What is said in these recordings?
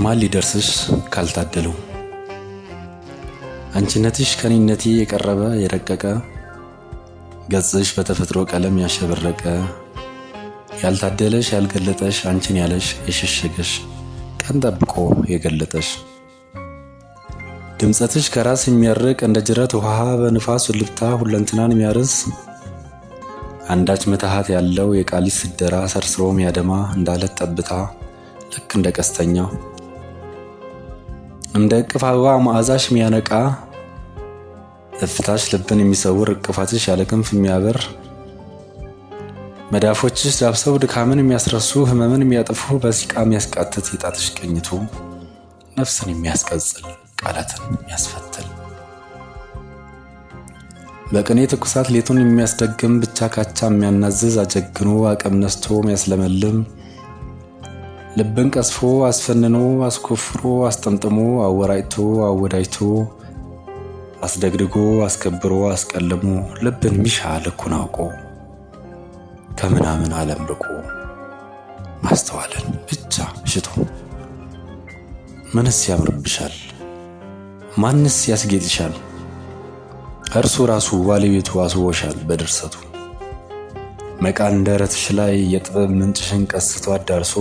ማን ሊደርስሽ ካልታደለው አንቺነትሽ ከኔነቴ የቀረበ የረቀቀ ገጽሽ በተፈጥሮ ቀለም ያሸበረቀ ያልታደለሽ ያልገለጠሽ አንቺን ያለሽ የሸሸገሽ ቀን ጠብቆ የገለጠሽ ድምጸትሽ ከራስ የሚያርቅ እንደ ጅረት ውሃ በንፋስ ልብታ ሁለንትናን የሚያርስ አንዳች መታሃት ያለው የቃሊስ ስደራ ሰርስሮ የሚያደማ እንዳለት ጠብታ ልክ እንደ ቀስተኛ እንደ እቅፍ አበባ መዓዛሽ የሚያነቃ እፍታሽ ልብን የሚሰውር እቅፋትሽ ያለ ክንፍ የሚያበር መዳፎችሽ ዳብሰው ድካምን የሚያስረሱ ህመምን የሚያጠፉ በሲቃ የሚያስቃትት የጣትሽ ቅኝቱ ነፍስን የሚያስቀጽል ቃላትን የሚያስፈትል በቅኔ ትኩሳት ሌቱን የሚያስደግም ብቻ ካቻ የሚያናዝዝ አጀግኖ አቅም ነስቶ የሚያስለመልም ልብን ቀስፎ አስፈንኖ አስኮፍሮ አስጠምጥሞ አወራይቶ አወዳይቶ አስደግድጎ አስከብሮ አስቀልሞ ልብን ሚሻ ልኩን አውቆ ከምናምን ዓለም ርቆ ማስተዋልን ብቻ ሽቶ ምንስ ያምርብሻል ማንስ ያስጌጥሻል እርሱ ራሱ ባለቤቱ አስቦሻል በድርሰቱ መቃን ደረትሽ ላይ የጥበብ ምንጭሽን ቀስቶ አዳርሶ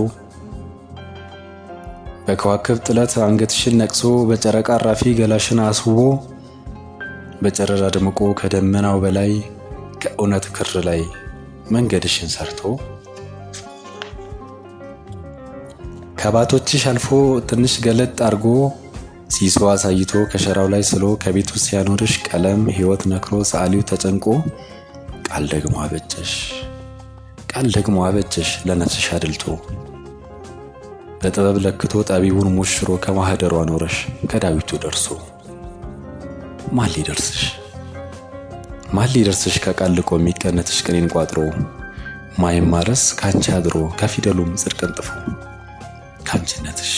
በከዋክብት ጥለት አንገትሽን ነቅሶ በጨረቃ አራፊ ገላሽን አስውቦ በጨረራ ደምቆ ከደመናው በላይ ከእውነት ክር ላይ መንገድሽን ሰርቶ ከባቶችሽ አልፎ ትንሽ ገለጥ አርጎ ሲሶ አሳይቶ ከሸራው ላይ ስሎ ከቤቱ ሲያኖርሽ ቀለም ሕይወት ነክሮ ሰዓሊው ተጨንቆ ቃል ደግሞ አበጀሽ ለነፍስሽ አድልቶ በጥበብ ለክቶ ጠቢቡን ሙሽሮ ከማህደሩ አኖረሽ ከዳዊቱ ደርሶ ማን ሊደርስሽ ከቃል ልቆ የሚቀነትሽ ቅኔን ቋጥሮ ማይማረስ ካንቺ አድሮ ከፊደሉም ጽድቅን ጥፎ ካንቺነትሽ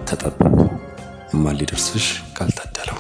ተጠብቦ ማን ሊደርስሽ ካልታደለው